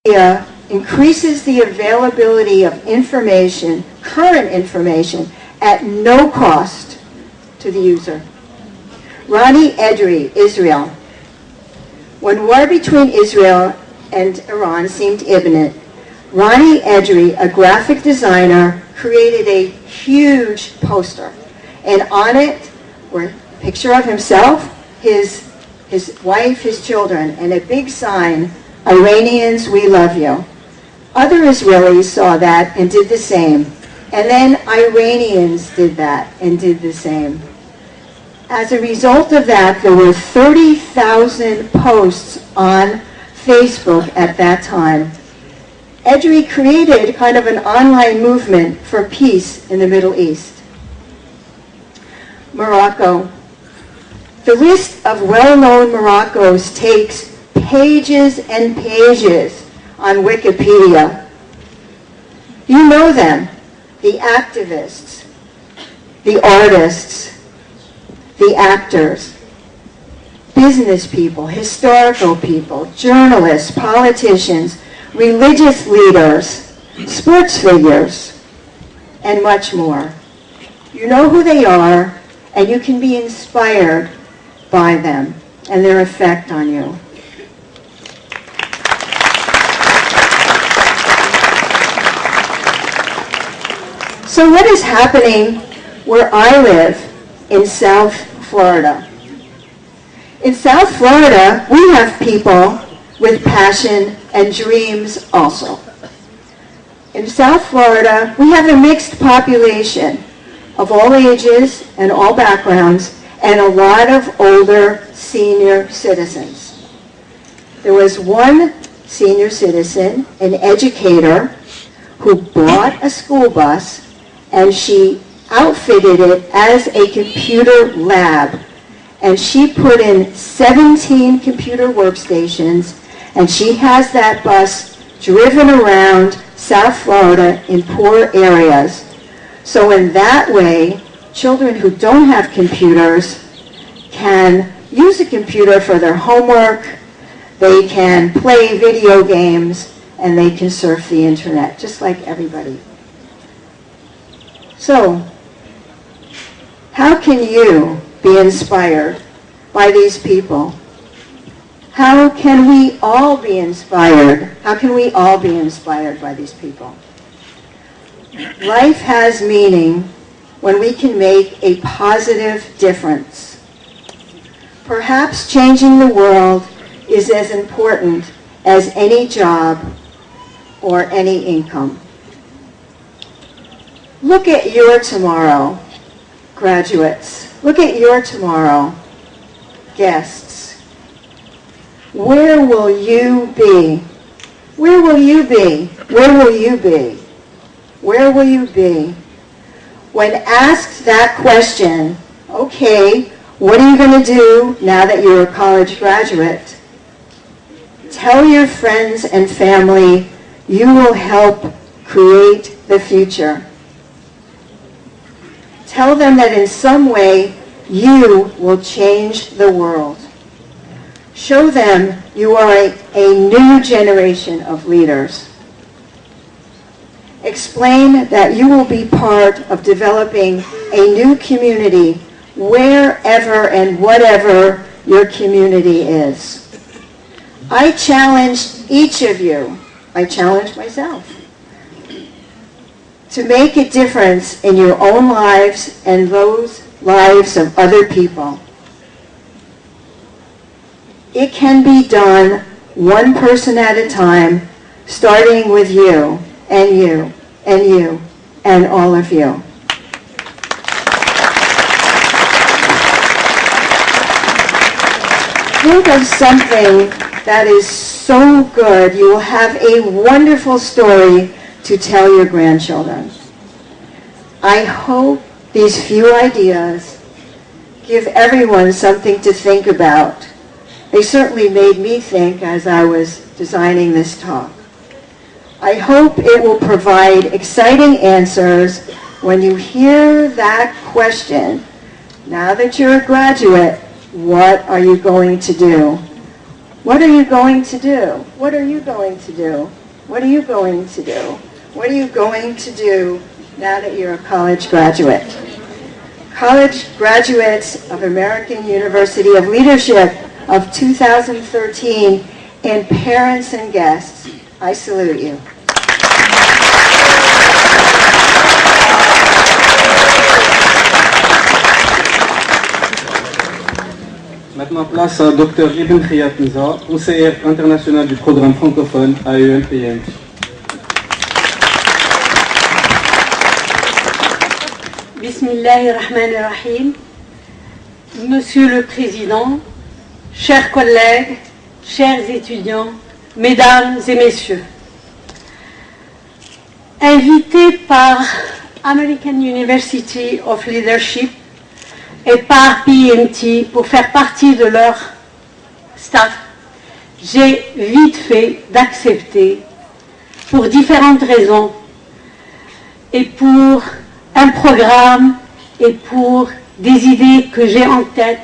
media increases the availability of information, current information, at no cost to the user. Rani Edry, Israel. When war between Israel and Iran seemed imminent, Rani Edry, a graphic designer, created a huge poster. And on it were a picture of himself, his wife, his children, and a big sign, "Iranians, we love you." Other Israelis saw that and did the same. And then Iranians did that and did the same. As a result of that, there were 30,000 posts on Facebook at that time. Edry created kind of an online movement for peace in the Middle East. Morocco. The list of well-known Moroccos takes pages and pages on Wikipedia. You know them, the activists, the artists, the actors, business people, historical people, journalists, politicians, religious leaders, sports figures, and much more. You know who they are, and you can be inspired by them and their effect on you. So what is happening where I live in South Florida? In South Florida, we have people with passion and dreams also. In South Florida, we have a mixed population of all ages and all backgrounds, and a lot of older senior citizens. There was one senior citizen, an educator, who bought a school bus and she outfitted it as a computer lab. And she put in 17 computer workstations, and she has that bus driven around South Florida in poor areas. So in that way, children who don't have computers can use a computer for their homework, they can play video games, and they can surf the internet, just like everybody. So, how can you be inspired by these people? How can we all be inspired? How can we all be inspired by these people? Life has meaning when we can make a positive difference. Perhaps changing the world is as important as any job or any income. Look at your tomorrow, graduates. Look at your tomorrow, guests. Where will you be? Where will you be? Where will you be? Where will you be? When asked that question, okay, what are you going to do now that you're a college graduate? Tell your friends and family you will help create the future. Tell them that in some way you will change the world. Show them you are a new generation of leaders. Explain that you will be part of developing a new community wherever and whatever your community is. I challenge each of you, I challenge myself, to make a difference in your own lives and those lives of other people. It can be done one person at a time, starting with you and you and you and all of you. Think of something that is so good, you will have a wonderful story to tell your grandchildren. I hope these few ideas give everyone something to think about. They certainly made me think as I was designing this talk. I hope it will provide exciting answers when you hear that question. Now that you're a graduate, what are you going to do? What are you going to do? What are you going to do? What are you going to do? What are you going to do now that you're a college graduate? College graduates of American University of Leadership of 2013, and parents and guests, I salute you. Maintenant, place à Dr Ibn Khiyat Nza, conseillère internationale du programme francophone à EMPM. Bismillahirrahmanirrahim. Monsieur le Président, chers collègues, chers étudiants, mesdames et messieurs, invité par American University of Leadership et par PMT pour faire partie de leur staff, j'ai vite fait d'accepter pour différentes raisons et pour un programme et pour des idées que j'ai en tête,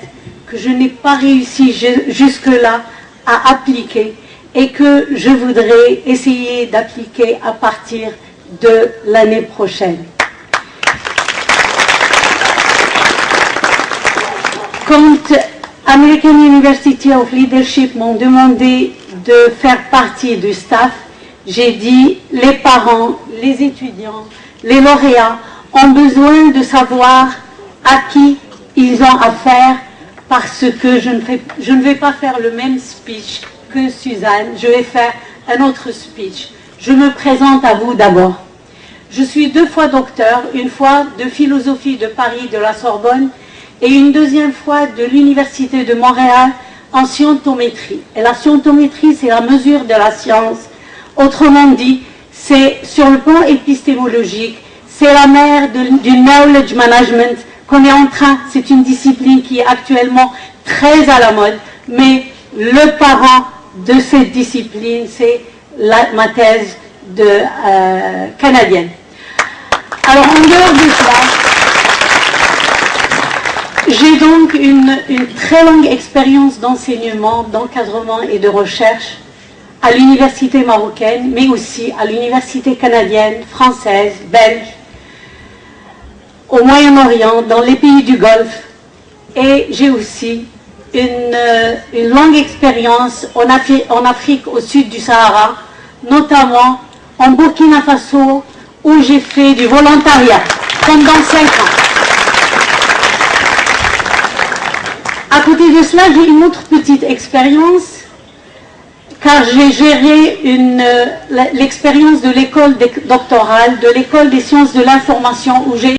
que je n'ai pas réussi jusque-là à appliquer et que je voudrais essayer d'appliquer à partir de l'année prochaine. Quand American University of Leadership m'ont demandé de faire partie du staff, j'ai dit les parents, les étudiants, les lauréats ont besoin de savoir à qui ils ont affaire parce que je ne vais pas faire le même speech que Suzanne, je vais faire un autre speech. Je me présente à vous d'abord. Je suis 2 fois docteur, une fois de philosophie de Paris de la Sorbonne et une deuxième fois de l'Université de Montréal en scientométrie. Et la scientométrie, c'est la mesure de la science. Autrement dit, c'est sur le plan épistémologique, c'est la mère du knowledge management qu'on est en train, c'est une discipline qui est actuellement très à la mode, mais le parent de cette discipline, c'est ma thèse canadienne. Alors, en dehors de cela, j'ai donc une très longue expérience d'enseignement, d'encadrement et de recherche à l'université marocaine, mais aussi à l'université canadienne, française, belge, au Moyen-Orient, dans les pays du Golfe. Et j'ai aussi une longue expérience en Afrique au sud du Sahara, notamment en Burkina Faso, où j'ai fait du volontariat pendant 5 ans. À côté de cela, j'ai une autre petite expérience, car j'ai géré l'expérience de l'école doctorale, de l'école des sciences de l'information, où j'ai